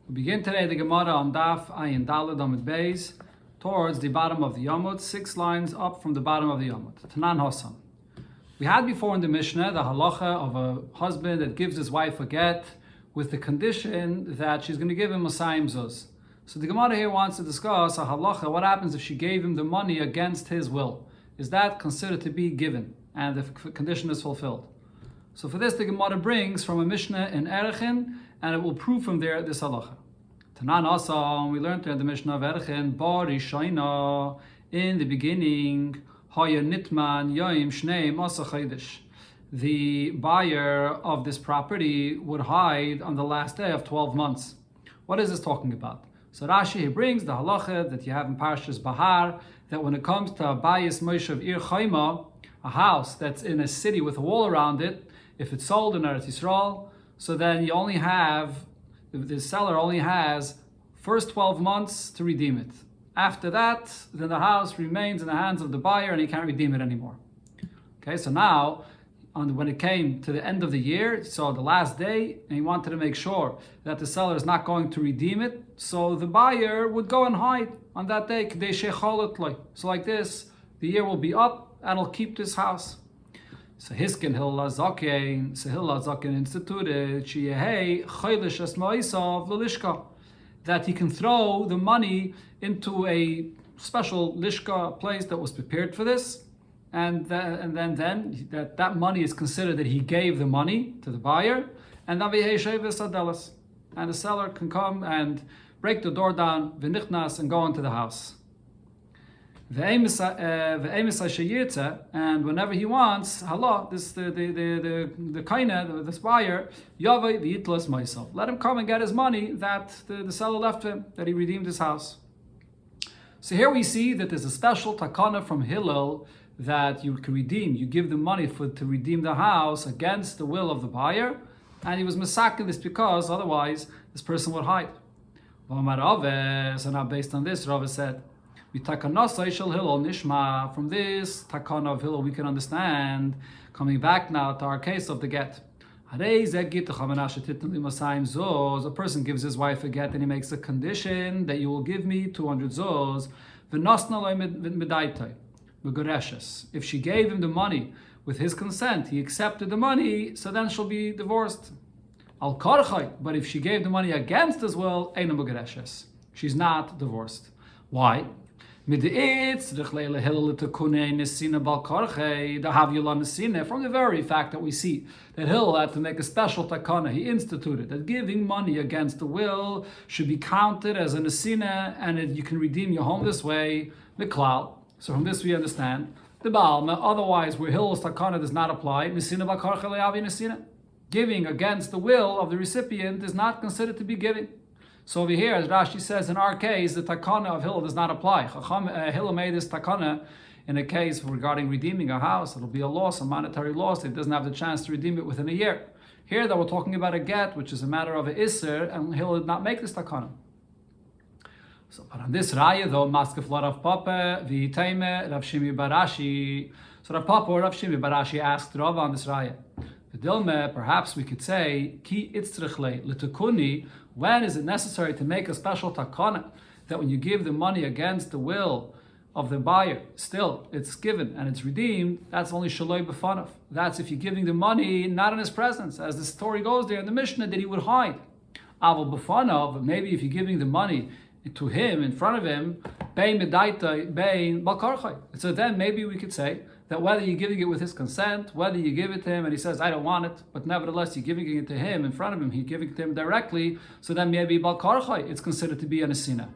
We begin today the Gemara on Daf Ayin Daled Amud Beis, towards the bottom of the Yomut, 6 lines up from the bottom of the Yomut. Tanan Hossam. We had before in the Mishnah the halacha of a husband that gives his wife a get with the condition that she's going to give him Masayim Zuz. So the Gemara here wants to discuss a halacha, what happens if she gave him the money against his will? Is that considered to be given and the condition is fulfilled? So for this the Gemara brings from a Mishnah in Erechin, and it will prove from there this halacha. Tanan Asam, we learned in the Mishnah of Erechin, Bari Shaina, in the beginning, Haya Nitman Yoim Shneim Asa Chaydish. The buyer of this property would hide on the last day of 12 months. What is this talking about? So Rashi he brings the halacha that you have in Parshas Bahar, that when it comes to a bayis Moshe of Ir Chayma, a house that's in a city with a wall around it, if it's sold in Eretz Yisrael, so then the seller only has first 12 months to redeem it. After that, then the house remains in the hands of the buyer and he can't redeem it anymore. Okay, so now, when it came to the end of the year, so the last day, and he wanted to make sure that the seller is not going to redeem it, so the buyer would go and hide on that day. So like this, the year will be up and he'll keep this house. So Hiskin Hillel Zaken instituted that he can throw the money into a special lishka place that was prepared for this, and then that money is considered that he gave the money to the buyer, and then the seller can come and break the door down, v'nichnas, and go into the house. And whenever he wants, this buyer, let him come and get his money that the seller left him, that he redeemed his house. So here we see that there's a special takana from Hillel that you can redeem. You give the money to redeem the house against the will of the buyer, and he was masakin this because otherwise this person would hide. So now based on this, Rava said, from this takana of Hillel we can understand, coming back now to our case of the get. A person gives his wife a get and he makes a condition that you will give me 200 zos. If she gave him the money with his consent, he accepted the money, so then she'll be divorced. But if she gave the money against his will, she's not divorced. Why? From the very fact that we see that Hillel had to make a special takana, he instituted that giving money against the will should be counted as a nesina, and you can redeem your home this way, miklal. So from this we understand the Balma. Otherwise, where Hillel's takana does not apply, nesina bal karcha le'avi nesina, giving against the will of the recipient is not considered to be giving. So over here, as Rashi says, in our case, the takana of Hillel does not apply. Hillel made this takana in a case regarding redeeming a house. It'll be a loss, a monetary loss. It doesn't have the chance to redeem it within a year. Here, that we're talking about a get, which is a matter of an isser, and Hillel did not make this takana. So, but on this raya, though, maskef lo Rav Papa v'yiteime Rav Shimi Barashi. So Rav Papa or Rav Shimi Barashi asked Rav on this raya. Dilme, perhaps we could say, ki itzrichle l'tukuni. When is it necessary to make a special takana that when you give the money against the will of the buyer, still it's given and it's redeemed? That's only shaloi b'fanav. That's if you're giving the money not in his presence, as the story goes there in the Mishnah that he would hide. Aval b'fanav, maybe if you're giving the money to him in front of him, bein medaita bein balkarchay. So then maybe we could say that whether you're giving it with his consent, whether you give it to him and he says, I don't want it, but nevertheless you're giving it to him in front of him, you're giving it to him directly, so then maybe balkarchay, it's considered to be an asina.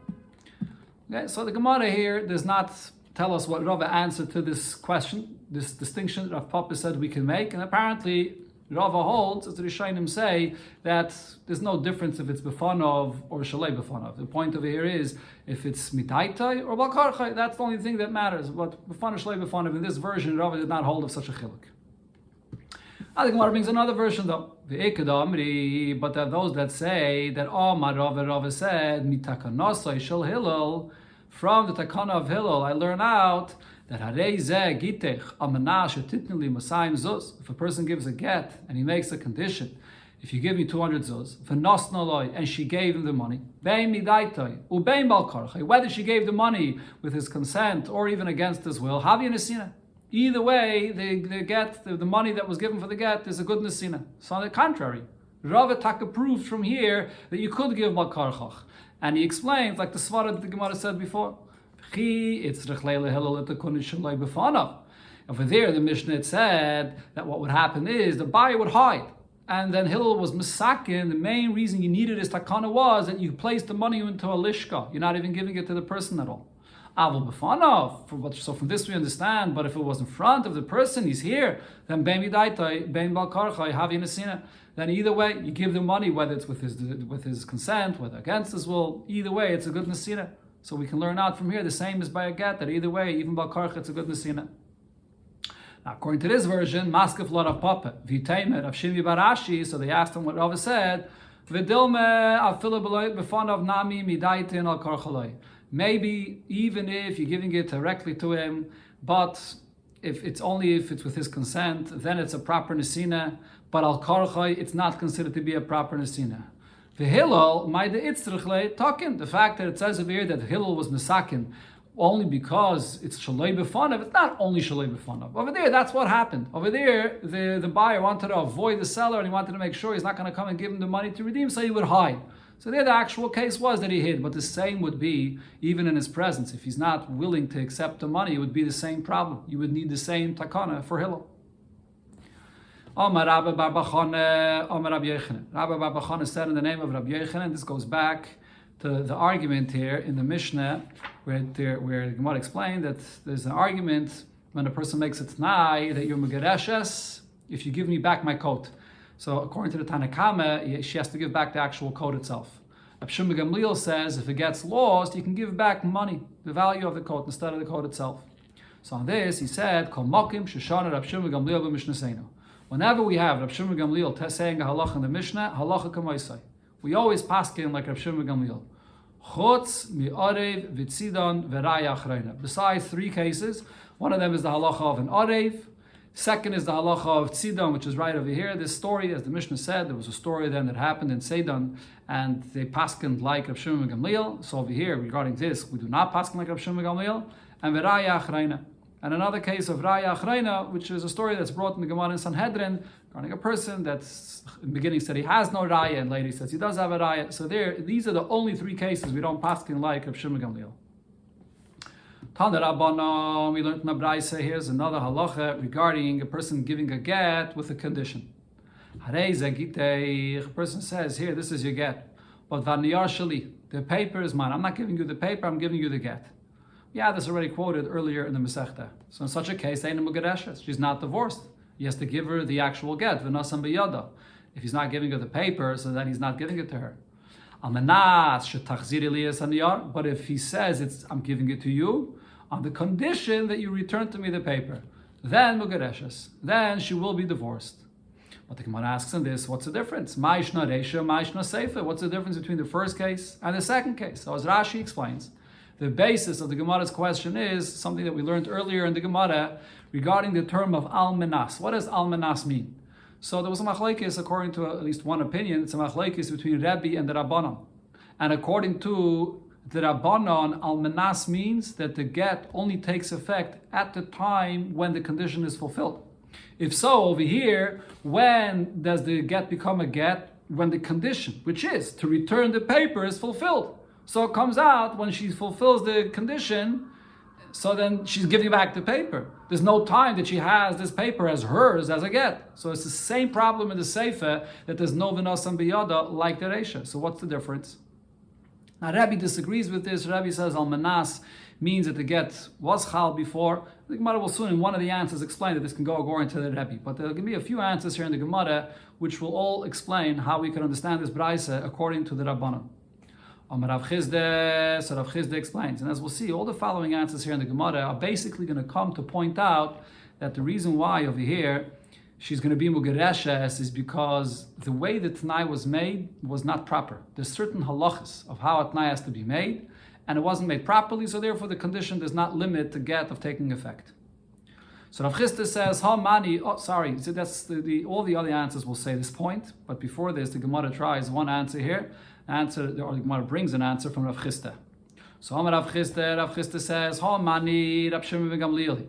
Okay, so the Gemara here does not tell us what Rava answered to this question, this distinction that Rav Papa said we can make, and apparently Rava holds, as the Rishonim say, that there's no difference if it's Befanov or Shalei Befanov. The point over here is, if it's Mitaitai or Balkarchai, that's the only thing that matters. But Befanov, Shalei Befanov, in this version, Rava did not hold of such a chiluk. The Gemara brings another version though. But there are those that say that Rava said, Mitakanosai Shal Hillel, from the Takana of Hillel, I learn out that if a person gives a get and he makes a condition if you give me 200 zuz, and she gave him the money, whether she gave the money with his consent or even against his will, either way, the money that was given for the get is a good nesina. So on the contrary, Rava Taka proved from here that you could give Balkarchach. And he explains, like the Svara that the Gemara said before, over there, the Mishnah said that what would happen is the buyer would hide. And then Hillel was misakin. The main reason you needed his takana was that you placed the money into a lishka. You're not even giving it to the person at all. So from this we understand, but if it was in front of the person, he's here, then then either way, you give the money, whether it's with his consent, whether against his will, either way, it's a good nesina. So we can learn out from here, the same as by a get, that either way, even Balkarcha, it's a good nesina. Now, according to this version, Maskef Lord of Papa, Vitaimer of Shimi Barashi, so they asked him what Rava said, maybe even if you're giving it directly to him, but if it's with his consent, then it's a proper nesina, but al karchai, it's not considered to be a proper nesina. The Hillel, the fact that it says over here that Hillel was misakin only because it's shaloi b'fanav, it's not only shaloi b'fanav. Over there, that's what happened. Over there, the buyer wanted to avoid the seller and he wanted to make sure he's not going to come and give him the money to redeem, so he would hide. So there the actual case was that he hid, but the same would be even in his presence. If he's not willing to accept the money, it would be the same problem. You would need the same takana for Hillel. Amar Rabbi Bar Bachana, Amar Rabbi Yochanan. Rabbi Bar Bachana said in the name of Rabbi Yochanan, this goes back to the argument here in the Mishnah, where the Gemara explained that there's an argument when a person makes a t'nai that you're megareshes if you give me back my coat. So according to the Tanakama, she has to give back the actual coat itself. Rab Shimon Gamliel says if it gets lost, you can give back money, the value of the coat, instead of the coat itself. So on this, he said, Kol Mokim Shoshana Rab Shimon Gamliel b'Mishnaseinu. Whenever we have Rab Shimon Gamliel saying a halacha in the Mishnah, halacha k'maisai. We always paskin like Rab Shimon Gamliel. Chutz mi'arev v'tzidon v'raya achreina. Besides 3 cases, one of them is the halacha of an arev. Second is the halacha of tzidon, which is right over here. This story, as the Mishnah said, there was a story then that happened in Sidon, and they paskined like Rab Shimon Gamliel. So over here, regarding this, we do not paskin like Rab Shimon Gamliel. And v'raya achreina. And another case of Raya Achreina, which is a story that's brought in the Gemara in Sanhedrin, regarding a person that's in the beginning said he has no Raya, and later he says he does have a Raya. So these are the only 3 cases we don't paskin like Rab Shimon Gamliel. Tana Rabbana, we learned in the Braisa, here's another halacha regarding a person giving a get with a condition. A person says, here, this is your get, but Vaniyar Shali, the paper is mine. I'm not giving you the paper, I'm giving you the get. Yeah, this already quoted earlier in the Masechta. So in such a case, she's not divorced. He has to give her the actual get, v'nasam b'yada. If he's not giving her the paper, so then he's not giving it to her. But if he says, I'm giving it to you, on the condition that you return to me the paper, then mugareshes. Then she will be divorced. But the Gemara asks in this, what's the difference? Ma'ishna reisha, ma'ishna seifa. What's the difference between the first case and the second case? So as Rashi explains, the basis of the Gemara's question is something that we learned earlier in the Gemara regarding the term of almenas. What does almenas mean? So there was a machlekes, according to at least one opinion, it's a machlekes between Rabbi and the Rabbanon. And according to the Rabbanon, almenas means that the get only takes effect at the time when the condition is fulfilled. If so, over here, when does the get become a get? When the condition, which is to return the paper, is fulfilled. So it comes out when she fulfills the condition, so then she's giving back the paper. There's no time that she has this paper as hers as a get. So it's the same problem in the Seifa that there's no v'nosam b'yada like the Reisha. So what's the difference? Now Rabbi disagrees with this. Rabbi says almanas means that the get was chal before. The Gemara will soon in one of the answers explain that this can go according to the Rabbi. But there can be a few answers here in the Gemara which will all explain how we can understand this Braisa according to the Rabbanon. Rav Chizde, so Rav Chizde explains, and as we'll see, all the following answers here in the Gemara are basically going to come to point out that the reason why over here she's going to be mugereshes is because the way the Tanai was made was not proper. There's certain halachas of how a Tanai has to be made, and it wasn't made properly, so therefore the condition does not limit the get of taking effect. So Rav Chisda says, "Ha mani." Oh, sorry. So that's all the other answers will say this point, but before this, the Gemara tries one answer here. Or the Gemara brings an answer from Rav Chisda. So Amar Rav Chisda says, "Ha mani Rav Shimon ben Gamliel."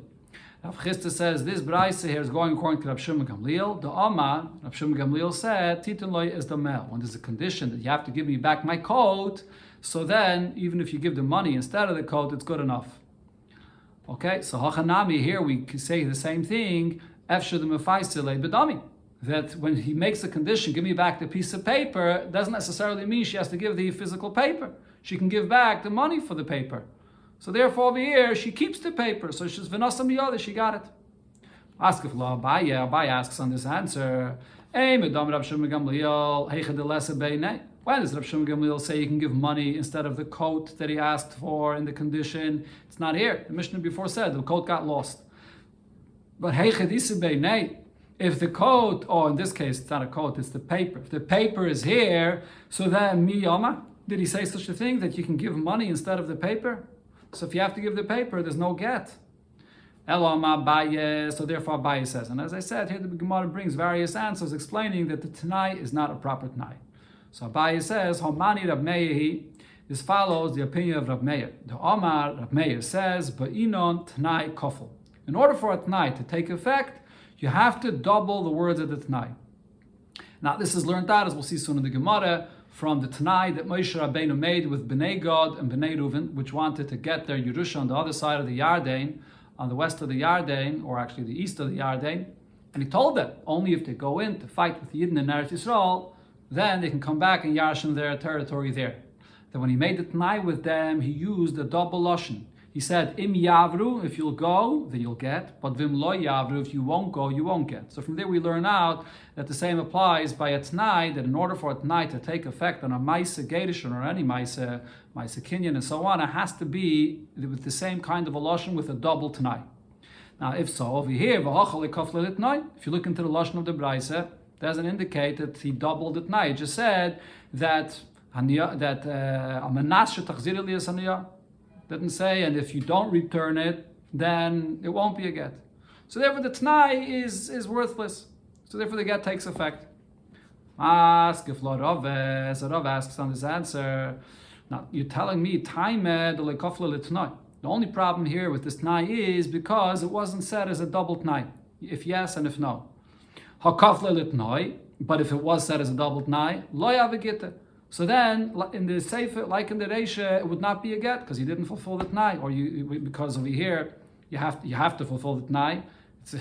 Rav Chisda says this brayse here is going according to Rav Shimon ben Gamliel. The Amar Rav Shimon ben Gamliel said, "Titan loy is the mel." When there's a condition that you have to give me back my coat, so then even if you give the money instead of the coat, it's good enough. Okay, so hachanami here we say the same thing. Efshar the mefaisile bedami. That when he makes a condition, give me back the piece of paper, doesn't necessarily mean she has to give the physical paper. She can give back the money for the paper. So therefore over here, she keeps the paper. So she's v'nasam biyada, she got it. Ask if law Abaye asks on this answer. When does Rav Shimon Gamliel say you can give money instead of the coat that he asked for in the condition? It's not here. The Mishnah before said the coat got lost. But if the coat, or in this case it's not a coat, it's the paper. If the paper is here, so then miyama, did he say such a thing that you can give money instead of the paper? So if you have to give the paper, there's no get. So therefore Abaye says, and as I said, here the Gemara brings various answers explaining that the Tanai is not a proper Tanai. So Abaye says, Homani Rav Meir, this follows the opinion of Rav Meir. The Omar Rav Meir says, Ba'inon Tanai Kofel. In order for a Tanai to take effect, you have to double the words of the Tanai. Now this is learned out, as we'll see soon in the Gemara, from the Tanai that Moshe Rabbeinu made with Bnei Gad and Bnei Reuven, which wanted to get their Yerusha on the other side of the Yarden, on the west of the Yarden, or actually the east of the Yarden, and he told them only if they go in to fight with the Yidden in Eretz Yisrael, then they can come back and yarshim their territory there. Then when he made the Tanai with them, he used a double lashon. He said, Im Yavru, if you'll go, then you'll get, but Vim Lo Yavru, if you won't go, you won't get. So from there we learn out that the same applies by a Tanai, that in order for a Tanai to take effect on a Maisa Gedishon or any Maisa Kinyan and so on, it has to be with the same kind of a lashon with a double Tanai. Now if so, over here, if you look into the lashon of the Braise, doesn't indicate that he doubled the Tanai. It just said that didn't say, and if you don't return it, then it won't be a get. So therefore the Tanai is worthless. So therefore the get takes effect. Ask if Lord Rav asks on this answer. Now you're telling me the only problem here with this Tanai is because it wasn't said as a double Tanai. If yes and if no. But if it was said as a double Tanai, lo yav Gittin. So then, in the Sefer, like in the Reisha, it would not be a get because you didn't fulfill the Tanai, or because over here you have to fulfill the Tanai,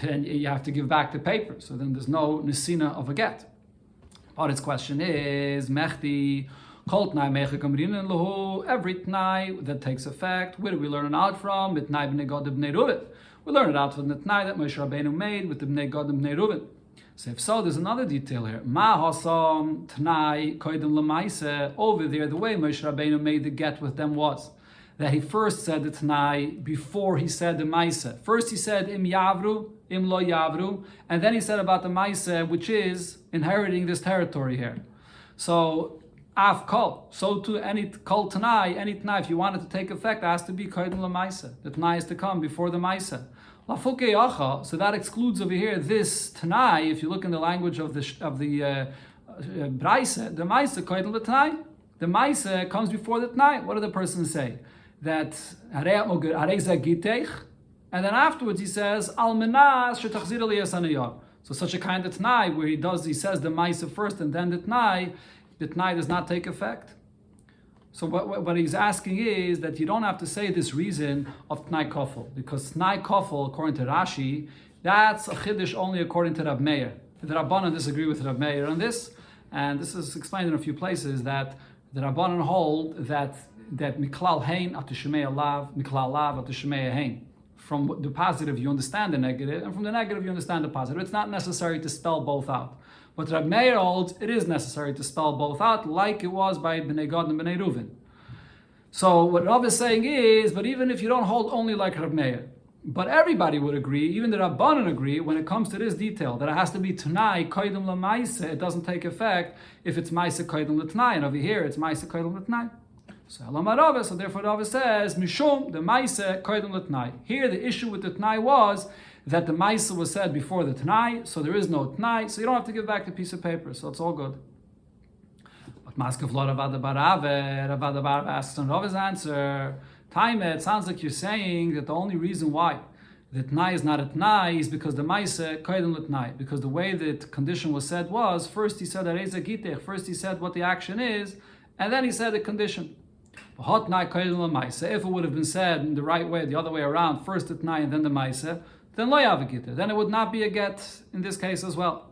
and you have to give back the paper. So then there's no nesina of a get. But its question is Mechti Kol Tanai Mecha Kamrinan Lahu. Every Tanai that takes effect. Where do we learn it out from? Mit Tanai Bnei Gad Bnei Reuven. We learn it out from the Tanai that Moshe Rabbeinu made with the Bnei Gad and Bnei Reuven. So if so, there's another detail here. Ma hasam Tanai koydem lemaise. Over there, the way Moshe Rabbeinu made the get with them was that he first said the Tanai before he said the maise. First he said im yavru, im lo yavru, and then he said about the maise, which is inheriting this territory here. So af kol. So to any kol Tanai, any Tanai, if you want it to take effect, it has to be koydem lemaise. The Tanai is to come before the maise. So that excludes over here this Tanai. If you look in the language of the Braise, the Maise koydel the Tanai. The Maise comes before the Tanai. What do the persons say? That Gittin, and then afterwards he says Al Menas shetachzir li yasaniyah. So such a kind of Tanai where he says the Maise first and then the Tanai does not take effect. So what he's asking is that you don't have to say this reason of Tnai Kofel, because Tnai Kofel, according to Rashi, that's a Chiddush only according to Rav Meir. The Rabbanan disagree with Rav Meir on this, and this is explained in a few places that the Rabbanan hold that Miklal Hein at the Shemei Lav, Miklal Lav at the Shemei Hein. From the positive you understand the negative, and from the negative you understand the positive. It's not necessary to spell both out. But Rav Meir holds it is necessary to spell both out, like it was by Bnei Gad and Bnei Reuven. So what Rav is saying is, but even if you don't hold only like Rav Meir, but everybody would agree, even the Rabbanan agree, when it comes to this detail, that it has to be Tanai, Koydem LaMaise, it doesn't take effect if it's Maise Koydem LaTanai, and over here it's Maise Koydem LaTanai. So therefore Rav says, Mishum, the Maise Koydem LaTanai. Here the issue with the Tanai was that the Maisa was said before the Tanai, so there is no Tanai, so you don't have to give back the piece of paper, so it's all good. But Maskav Lo Ravada Barave asks on Rava's answer, Taime, it sounds like you're saying that the only reason why the Tanai is not a Tanai is because the Maisa Koydem L'Tanai, because the way that condition was said was, first he said Areza Gittin, first he said what the action is, and then he said the condition. If it would have been said in the right way, the other way around, first the Tanai and then the Maisa, then lo yav Gittin, then it would not be a get in this case as well.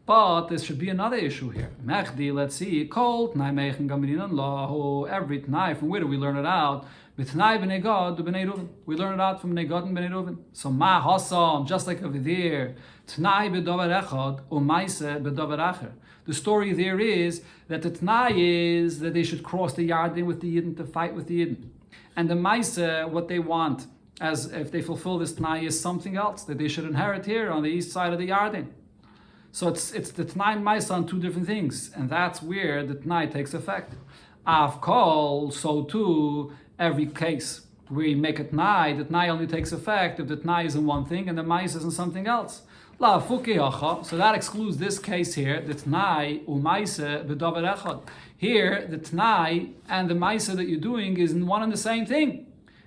But there should be another issue here. Mechdi, let's see, kol Tanai meichen gamrinan lo, every Tanai, from where do we learn it out? B'Tanai b'nei Gad b'nei Reuven. We learn it out from b'nei Gad and b'nei Reuven. So ma hasam, just like over there, Tanai b'dover echad, u Maisa b'dover acher. The story there is that the Tanai is that they should cross the Yarden with the Yidden to fight with the Yidden. And the Maisa, what they want, as if they fulfill this Tanai, is something else, that they should inherit here on the east side of the Yarden. So it's the Tanai and Maisa on two different things, and that's where the Tanai takes effect. Av kol, so too, every case where you make a Tanai, the Tanai only takes effect if the Tanai is in one thing and the Maisa is in something else. So that excludes this case here, the Tanai u'maisa b'davar echad. Here, the Tanai and the Maisa that you're doing is in one and the same thing.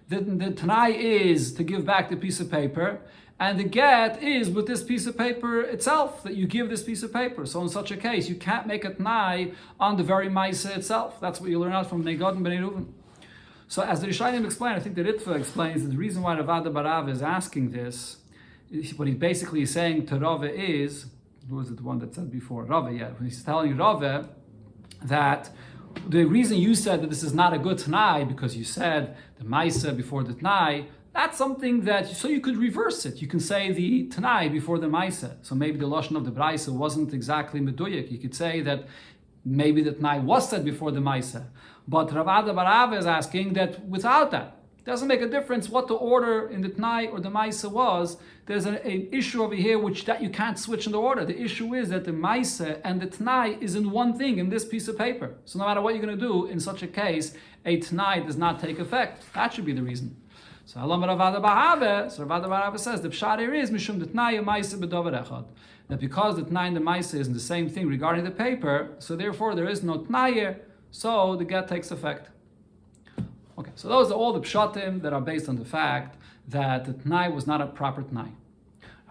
The Tanai is to give back the piece of paper, and the get is with this piece of paper itself, that you give this piece of paper. So in such a case, you can't make a Tanai on the very Maisa itself. That's what you learn out from Negod and Bnei Reuven. So as the Rishayim explain, I think the Ritva explains that the reason why Ravada Barav is asking this, what he basically is saying to Rava is, who was it the one that said before? Rava, yeah. When he's telling Rava that the reason you said that this is not a good Tanai, because you said the Maisa before the Tanai, that's something that, so you could reverse it. You can say the Tanai before the Maisa. So maybe the Lashon of the Braisa wasn't exactly Meduyak. You could say that maybe the Tanai was said before the Maisa. But Ravada Barav is asking that without that, it doesn't make a difference what the order in the Tanai or the Maisa was. There's an issue over here which that you can't switch in the order. The issue is that the Maisa and the Tanai is in one thing in this piece of paper. So no matter what you're going to do, in such a case, a Tanai does not take effect. That should be the reason. So Ravada Barav says the Pshat here is Mishum the Tanai and Maisa b'dover echad. That because the Tanai and the Maisa is in the same thing regarding the paper, so therefore there is no Tanai here, so the get takes effect. Okay, so those are all the pshatim that are based on the fact that the Tanai was not a proper Tanai.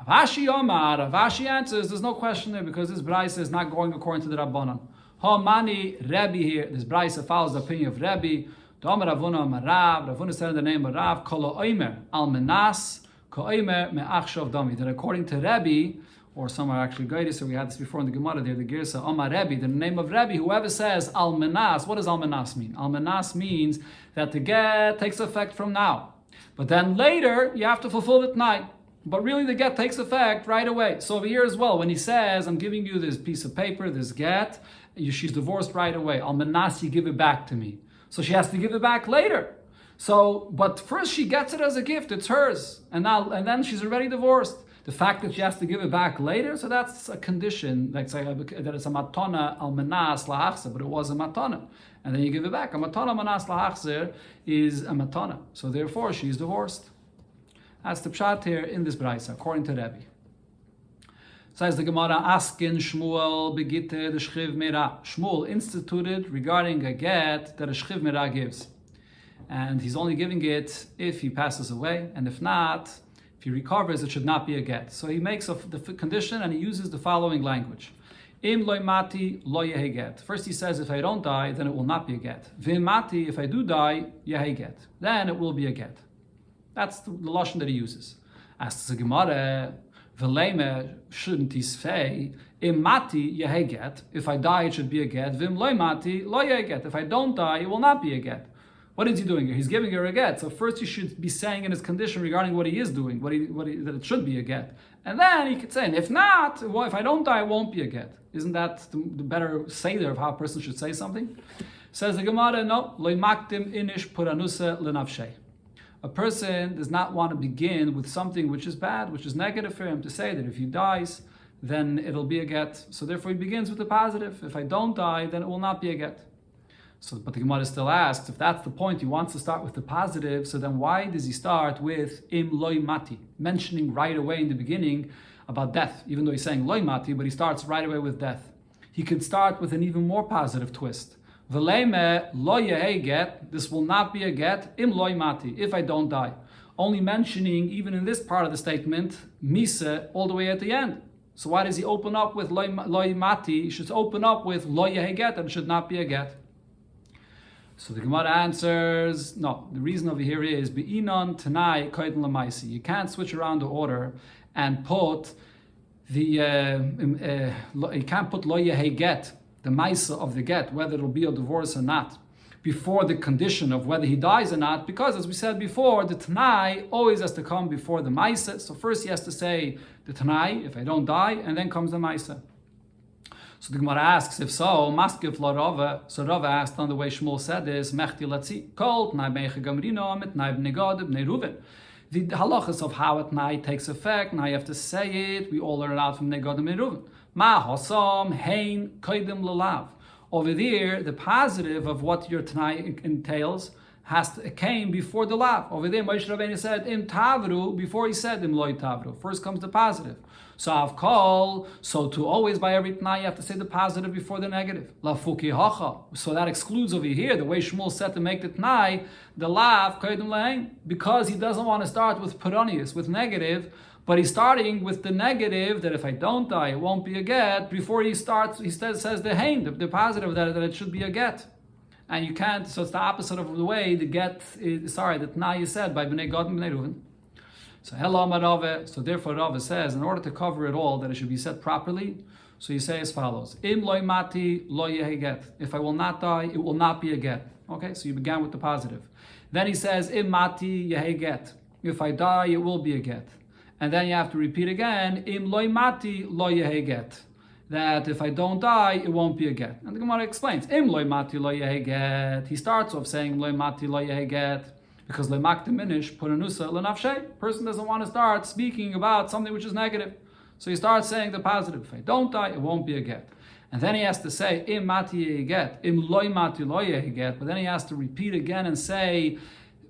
Rav Ashi answers, there's no question there because this Braisa is not going according to the Rabbanan. Mani Rebbe here, this Braisa follows the opinion of Rebbe. Ravuna said in the name of Rav, Kolo Oimer al Menas, Ko Oimer me'achshav dami. That according to Rebbe, or some are actually guided, so we had this before in the Gemara there, the Girsa, Omar Rebbe, the name of Rebbe, whoever says Al Menas, what does Al Menas mean? Al Menas means that the get takes effect from now. But then later, you have to fulfill the Tanai. But really the get takes effect right away. So over here as well, when he says, I'm giving you this piece of paper, this get, she's divorced right away. Al Menas, you give it back to me. So she has to give it back later. So, but first she gets it as a gift, it's hers. And then she's already divorced. The fact that she has to give it back later, so that's a condition, like say that it's a matana al manas lahachzer, but it was a matana, and then you give it back. A matana manas lahachzer is a matana, so therefore she's divorced. That's the pshat here in this brayso, according to Rebbe. Says the Gemara, askin Shmuel begitte the shchiv mera. Shmuel instituted regarding a get that a shchiv mera gives, and he's only giving it if he passes away, and if not, if he recovers, it should not be a get. So he makes the condition and he uses the following language. Im loy mati lo yehi get. First he says, if I don't die, then it will not be a get. Vim mati, if I do die, yehi get. Then it will be a get. That's the lashon that he uses. Asks the Gemara, v'leime, shouldn't he say, im mati yehi get. If I die, it should be a get. Vim loy mati lo yehi get. If I don't die, it will not be a get. What is he doing here? He's giving her a get. So first he should be saying in his condition regarding what he is doing, that it should be a get. And then he could say, and if not, well, if I don't die, it won't be a get. Isn't that the better seder of how a person should say something? Says the Gemara, no. Lo maktim inish puranusa lenavshei. A person does not want to begin with something which is bad, which is negative for him, to say that if he dies, then it'll be a get. So therefore he begins with the positive. If I don't die, then it will not be a get. So, but the Gemara still asks, if that's the point, he wants to start with the positive, so then why does he start with im loy mati, mentioning right away in the beginning about death, even though he's saying loy mati, but he starts right away with death. He could start with an even more positive twist. V'leime lo yehei get, this will not be a get, im loy mati, if I don't die. Only mentioning, even in this part of the statement, mise, all the way at the end. So why does he open up with loy mati? He should open up with lo yehei get, and it should not be a get. So the Gemara answers, no, the reason over here is be'inon tanai koydin lamaisi. You can't switch around the order and put you can't put lo yehei get, the maisa of the get, whether it'll be a divorce or not, before the condition of whether he dies or not, because as we said before, the tanai always has to come before the maisa. So first he has to say the tanai, if I don't die, and then comes the maisa. So the Gemara asks, if so, maskif la Rava. So Rava asked on the way Shmuel said this, mechti latzi, kol t'nai beicha gamrino, mit t'nai b'nei Gad, b'nei Ruven. The halachas of how a t'nai takes effect, now you have to say it, we all learn it out from b'nei Gad and b'nei Ruven. Ma hasam, hein, koidim lalav. Over there, the positive of what your t'nai entails came before the lav. Over there, Moshe Rabbeinu said, im tavru, before he said im loy tavru. First comes the positive. So I've called, so to always by every t'nai you have to say the positive before the negative. La fuki hacha. So that excludes over here, the way Shmuel said to make the t'nai, the lav, koidim lehein, because he doesn't want to start with peronius, with negative, but he's starting with the negative, that if I don't die, it won't be a get. Before he starts, he says the hein, the positive, that it should be a get. And you can't, so it's the opposite of the way the get, the t'nai is said by b'nei Gad and b'nei Ruven. So Rava, so therefore Rava says, in order to cover it all, that it should be said properly, so you say as follows, im loy mati lo yehi get. If I will not die, it will not be a get. Okay, so you began with the positive. Then he says, im mati yehi get. If I die, it will be a get. And then you have to repeat again, im loy mati lo yehi get. That if I don't die, it won't be a get. And the Gemara explains, im loy mati lo yehi get. He starts off saying loy mati lo yehi get, because lemak diminish punanusa lenafshe. Person doesn't want to start speaking about something which is negative, so he starts saying the positive. If I don't die, it won't be a get. And then he has to say im mati get, im loy mati lo yehi get. But then he has to repeat again and say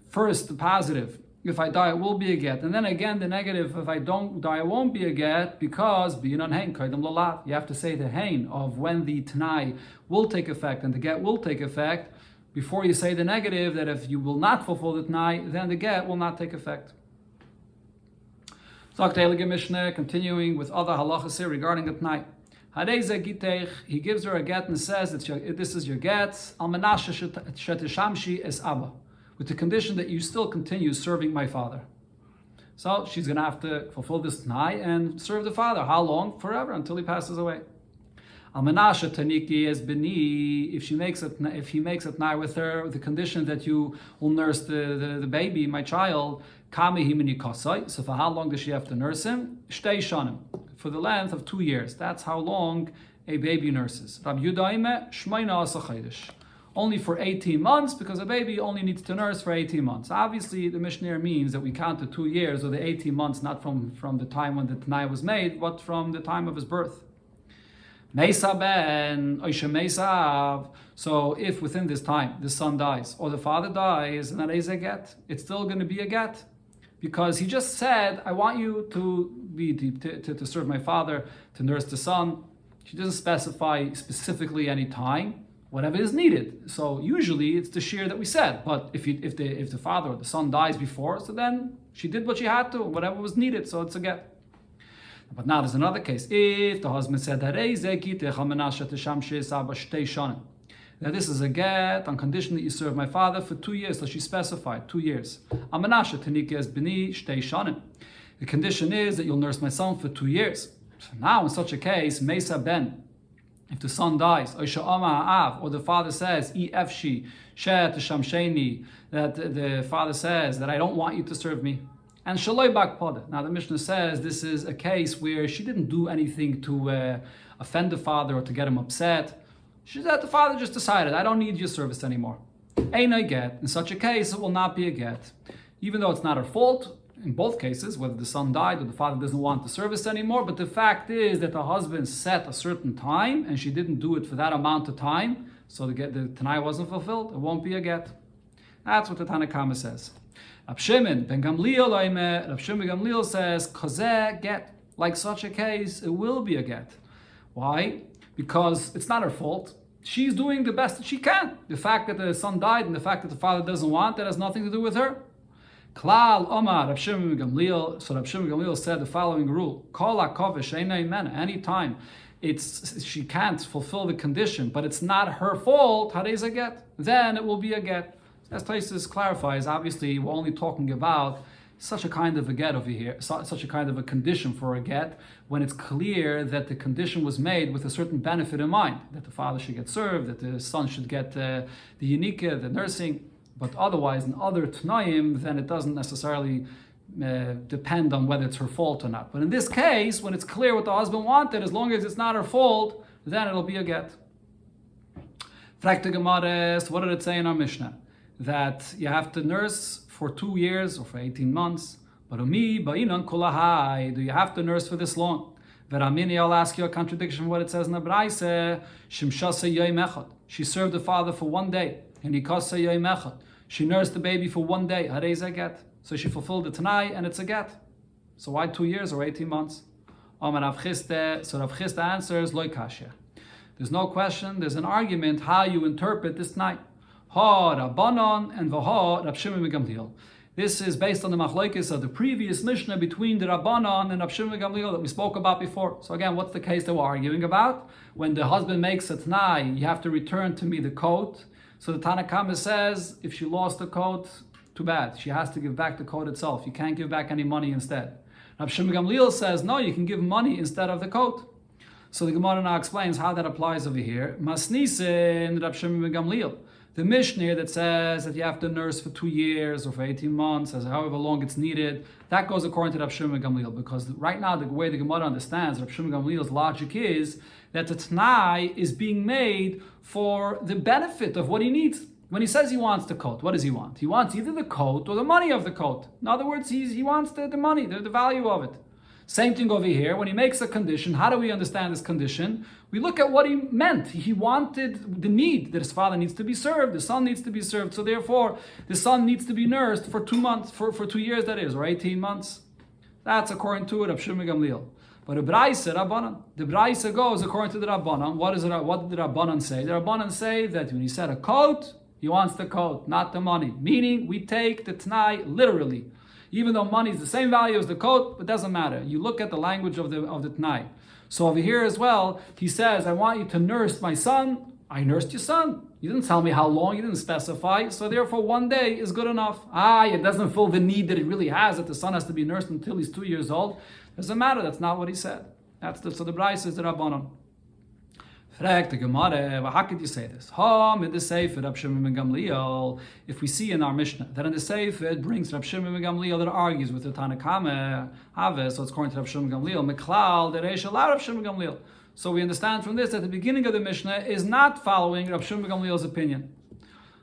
first the positive. If I die, it will be a get. And then again, the negative, if I don't die, it won't be a get, because b'yinon hein koydem lalav. You have to say the hein of when the t'nai will take effect and the get will take effect, before you say the negative, that if you will not fulfill the t'nai, then the get will not take effect. Mishnah, continuing with other halachas here regarding the t'nai. He gives her a get and says that this is your get, al menashe shetishamshi es abba, with the condition that you still continue serving my father. So she's going to have to fulfill this t'nai and serve the father. How long? Forever, until he passes away. Al menashe taniki es beni, if he makes a t'nai with her, with the condition that you will nurse the baby, my child, kami himini kosai. So for how long does she have to nurse him? Shtei shanim, for the length of 2 years. That's how long a baby nurses. Rab Yudaime shmeina asa chaydish. Only for 18 months, because a baby only needs to nurse for 18 months. Obviously, the Mishnah means that we count the 2 years, or the 18 months, not from the time when the t'nai was made, but from the time of his birth. Meisa ben, oisha meisav. So if within this time the son dies, or the father dies, and that is a get, it's still going to be a get. Because he just said, I want you to serve my father, to nurse the son. She doesn't specify specifically any time, whatever is needed. So usually it's the shear that we said. But if the father or the son dies before, so then she did what she had to, whatever was needed, so it's a get. But now there's another case. If the husband said that this is a get on condition that you serve my father for 2 years, so she specified 2 years. The condition is that you'll nurse my son for 2 years. So now in such a case, Mesa Ben, if the son dies, or the father says, that the father says that I don't want you to serve me. And Shaloi Bak Pada. Now the Mishnah says this is a case where she didn't do anything to offend the father or to get him upset. She said the father just decided, I don't need your service anymore. Ain't a get. In such a case, it will not be a get. Even though it's not her fault, in both cases, whether the son died or the father doesn't want the service anymore, but the fact is that the husband set a certain time and she didn't do it for that amount of time, So the Tanai wasn't fulfilled, it won't be a get. That's what the Tanakama says. Rab Shimon ben Gamliel says, Kozeh get. Like such a case, it will be a get. Why? Because it's not her fault. She's doing the best that she can. The fact that the son died and the fact that the father doesn't want, that has nothing to do with her. Klal Omar Rab Shimon ben Gamliel. So Rab Shimon ben Gamliel said the following rule: Kol hakovesh eina imena. Anytime she can't fulfill the condition, but it's not her fault, harei a get. Then it will be a get. As Taisus clarifies, obviously we're only talking about such a kind of a get over here, such a kind of a condition for a get, when it's clear that the condition was made with a certain benefit in mind, that the father should get served, that the son should get the unika, the nursing. But otherwise, in other t'naim, then it doesn't necessarily depend on whether it's her fault or not. But in this case, when it's clear what the husband wanted, as long as it's not her fault, then it'll be a get. Frag the Gemara, what did it say in our Mishnah? That you have to nurse for 2 years or for 18 months. But do you have to nurse for this long? Veramini, I'll ask you a contradiction from what it says in the Braise. She served the father for 1 day. She nursed the baby for 1 day. Harei get. So she fulfilled the Tanai and it's a get. So why 2 years or 18 months? So Rav Chisda answers, Loi Kashya. There's no question, there's an argument how you interpret this night. Ha Rabbanon and Vaha Rab Shimon ben Gamliel. This is based on the machlokes of the previous Mishnah between the Rabbanon and Rab Shimon ben Gamliel that we spoke about before. So again, what's the case that we're arguing about? When the husband makes a t'nai, you have to return to me the coat. So the Tanakama says, if she lost the coat, too bad. She has to give back the coat itself. You can't give back any money instead. Rab Shimon ben Gamliel says, no, you can give money instead of the coat. So the Gemara now explains how that applies over here. Masnisen Rab Shimon ben Gamliel. The Mishnah that says that you have to nurse for 2 years or for 18 months, as however long it's needed, that goes according to Rab Shimon ben Gamliel. Because right now, the way the Gemara understands Rab Shimon ben Gamliel's logic is that the T'nai is being made for the benefit of what he needs. When he says he wants the coat, what does he want? He wants either the coat or the money of the coat. In other words, he wants the money, the value of it. Same thing over here. When he makes a condition, how do we understand this condition? We look at what he meant. He wanted the need that his father needs to be served, the son needs to be served. So therefore, the son needs to be nursed for 2 months, for 2 years that is, or 18 months. That's according to Rab Shimon ben Gamliel. But the Braise Rabbanan, the Braise goes according to the Rabbanan. What did the Rabbanan say? The Rabbanan say that when he said a coat, he wants the coat, not the money. Meaning, we take the T'nai literally. Even though money is the same value as the coat, it doesn't matter. You look at the language of the T'nai. So over here as well, he says, I want you to nurse my son. I nursed your son. You didn't tell me how long, you didn't specify. So therefore 1 day is good enough. It doesn't fill the need that it really has, that the son has to be nursed until he's 2 years old. Doesn't matter, that's not what he said. So the Braise is the Rabbanon. Frag the Gemara, how could you say this? In the Sefer Rab Shimon ben Gamliel, if we see in our Mishnah that in the Sefer it brings Rab Shimon ben Gamliel that argues with the Tanakama, so it's according to Rab Shimon ben Gamliel, Meklal, the Reish allow Rab Shimon ben Gamliel. So we understand from this that the beginning of the Mishnah is not following Rab Shimon ben Gamliel's opinion.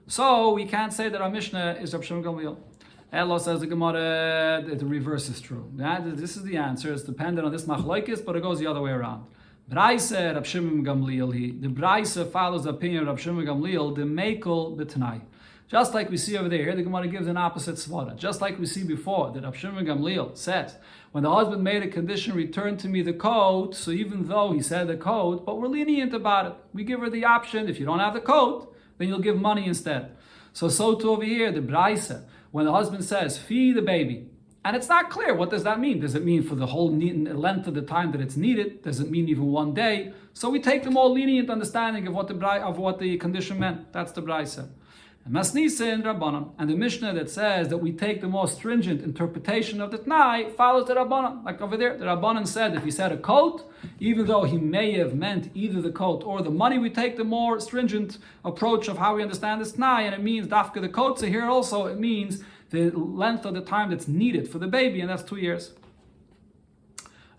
So we can't say that our Mishnah is Rab Shimon ben Gamliel. Elo says the Gemara, the reverse is true. This is the answer. It's dependent on this machlokes, but it goes the other way around. Braise Rab Shimon ben Gamliel, the Braise follows the opinion of Rab Shimon ben Gamliel, the Mekel b'Tanai. Just like we see over there, here the Gemara gives an opposite svara. Just like we see before, that Rab Shimon ben Gamliel says, when the husband made a condition, return to me the coat, so even though he said the coat, but we're lenient about it. We give her the option, if you don't have the coat, then you'll give money instead. So too over here, the Braise, when the husband says, feed the baby, and it's not clear, what does that mean? Does it mean for the whole length of the time that it's needed? Does it mean even 1 day? So we take the more lenient understanding of what the condition meant. That's the Braise. And Masnisa and Rabbanan, and the Mishnah that says that we take the more stringent interpretation of the T'nai follows the Rabbanan. Like over there, the Rabbanan said if he said a coat, even though he may have meant either the coat or the money, we take the more stringent approach of how we understand this T'nai, and it means dafka the coat. So here also it means the length of the time that's needed for the baby, and that's 2 years.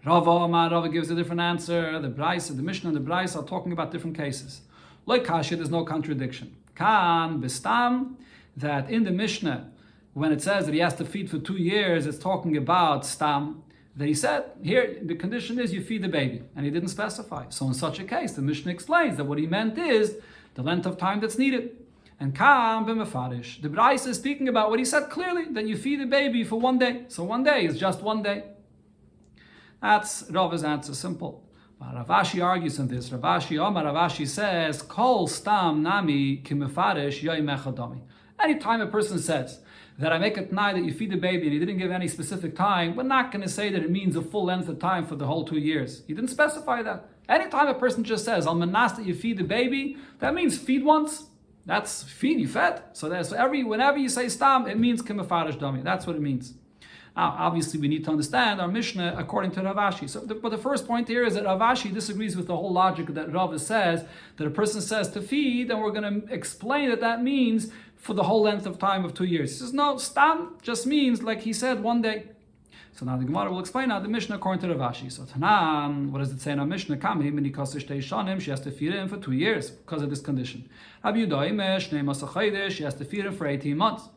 Rava gives a different answer. The Braise, the Mishnah and the Braise are talking about different cases. Like Kasha, there's no contradiction. Kan Bistam, that in the Mishnah, when it says that he has to feed for 2 years, it's talking about Stam. That he said, here, the condition is you feed the baby, and he didn't specify. So in such a case, the Mishnah explains that what he meant is the length of time that's needed. And Kam b'mefarish. The Braisa is speaking about what he said clearly, that you feed the baby for 1 day. So 1 day is just 1 day. That's Rava's answer, simple. But Rav Ashi argues on this. Rav Ashi says, Kol stam nami kimefarish yoy mechadami. Anytime a person says that I make a t'nai that you feed the baby and he didn't give any specific time, we're not going to say that it means a full length of time for the whole 2 years. He didn't specify that. Anytime a person just says, Al manas that you feed the baby, that means feed once. That's feed, you fed. So whenever you say stam, it means kimefarish dami. That's what it means. Now, obviously, we need to understand our Mishnah according to Rav Ashi. But the first point here is that Rav Ashi disagrees with the whole logic that Rav says, that a person says to feed, and we're going to explain that means for the whole length of time of 2 years. He says, no, stam just means, like he said, 1 day. So now the Gemara will explain now the Mishnah according to Rav Ashi. So Tanan, what does it say in our Mishnah? She has to feed him for 2 years because of this condition. She has to feed him for 18 months.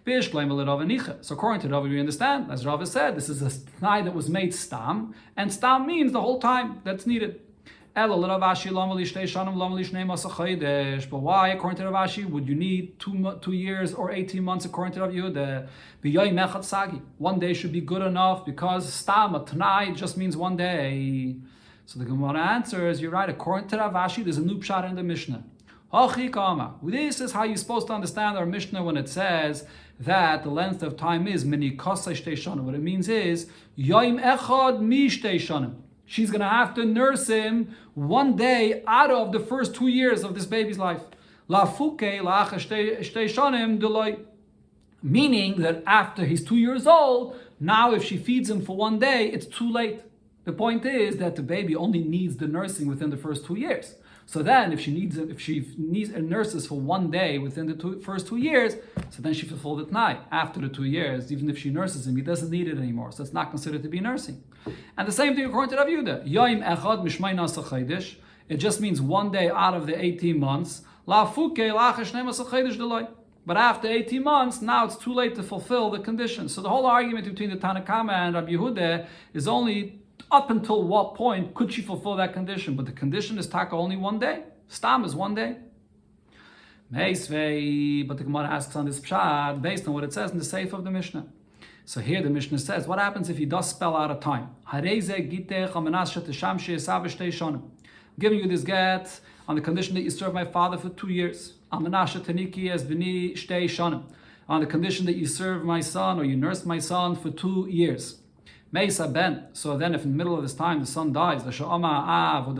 So according to Rav, we understand, as Rav said, this is a t'nai that was made stam, and stam means the whole time that's needed. But why, according to Rav Ashi, would you need 2 years or 18 months according to Rav Yehuda? 1 day should be good enough because stam, a t'nai, just means 1 day. So the Gemara answers, you're right, according to Rav Ashi, there's a new pshat in the Mishnah. This is how you're supposed to understand our Mishnah when it says that the length of time is mini kasa shtei shanim. What it means is yoim echad mi shtei shanim. She's going to have to nurse him 1 day out of the first 2 years of this baby's life. La fuke la shtei shanim deloi. Meaning that after he's 2 years old, now if she feeds him for 1 day, it's too late. The point is that the baby only needs the nursing within the first 2 years. So then, if she needs nurses for 1 day within the first 2 years, so then she fulfilled it t'nai. After the 2 years, even if she nurses him, he doesn't need it anymore. So it's not considered to be nursing. And the same thing according to Rav Yehuda. Yoim echad mishmay nasa chaydish. It just means 1 day out of the 18 months. La fuke la cheshnei masa chaydish deloi. But after 18 months, now it's too late to fulfill the condition. So the whole argument between the Tanakama and Rav Yehuda is only up until what point could she fulfill that condition? But the condition is taka only 1 day. Stam is 1 day. Meisvei, but the Gemara asks on this pshat based on what it says in the Seif of the Mishnah. So here the Mishnah says, what happens if he does spell out a time? I'm giving you this get on the condition that you serve my father for 2 years. On the condition that you serve my son or you nurse my son for 2 years. Meisa ben. So then if in the middle of this time the son dies, the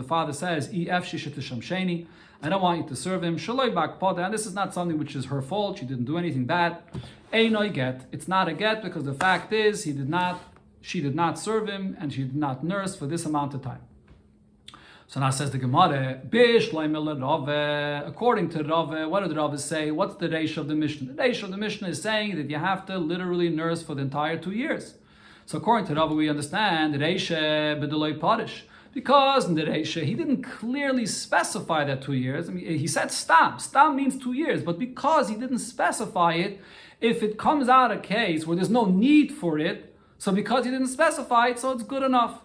father says, I don't want you to serve him. And this is not something which is her fault. She didn't do anything bad. Einoi get. It's not a get because the fact is she did not serve him and she did not nurse for this amount of time. So now says the Gemara, according to Rave, what did Rave say? What's the ratio of the Mishnah? The ratio of the Mishnah is saying that you have to literally nurse for the entire 2 years. So according to Rava, we understand the Reisha b'deloi parish. Because in the Reisha, he didn't clearly specify that 2 years. I mean, he said stam. Stam means 2 years. But because he didn't specify it, if it comes out a case where there's no need for it, so because he didn't specify it, so it's good enough.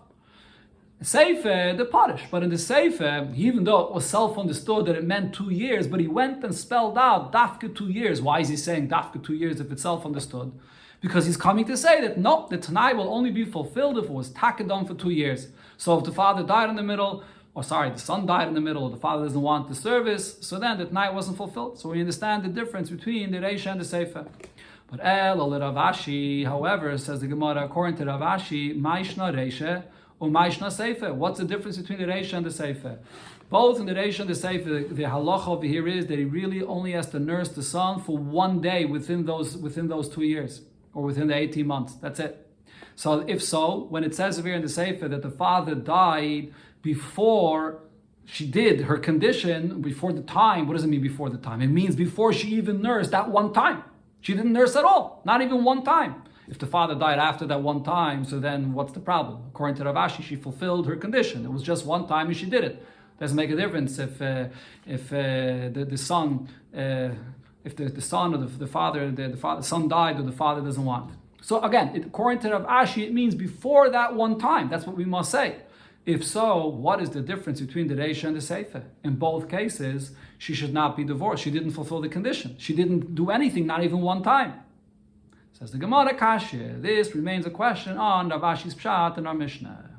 Seifer, the parish. But in the Seifer, even though it was self-understood that it meant 2 years, but he went and spelled out dafka 2 years. Why is he saying dafka 2 years if it's self-understood? Because he's coming to say that no, the Tanai will only be fulfilled if it was takadon for 2 years. So if the father died in the middle, the son died in the middle, or the father doesn't want the service, so then the Tanai wasn't fulfilled. So we understand the difference between the Reisha and the Sefer. But Rav Ashi, however, says the Gemara, according to Rav Ashi, Maishna Reisha or Maishna Sefer. What's the difference between the Reisha and the Sefer? Both in the Reisha and the Sefer, the halacha over here is that he really only has to nurse the son for 1 day within those 2 years. Or within the 18 months. That's it. So if so, when it says over here in the Sefer that the father died before she did her condition, before the time, what does it mean before the time? It means before she even nursed that 1 time. She didn't nurse at all, not even 1 time. If the father died after that 1 time, so then what's the problem? According to Rav Ashi, she fulfilled her condition. It was just 1 time and she did it. Doesn't make a difference if the son... if the son or the son died or the father doesn't want. So again, according to Rav Ashi, it means before that 1 time. That's what we must say. If so, what is the difference between the Reisha and the Seifa? In both cases, she should not be divorced. She didn't fulfill the condition. She didn't do anything, not even one time. Says the Gemara Kashya, this remains a question on Rav Ashi's Pshat and our Mishnah.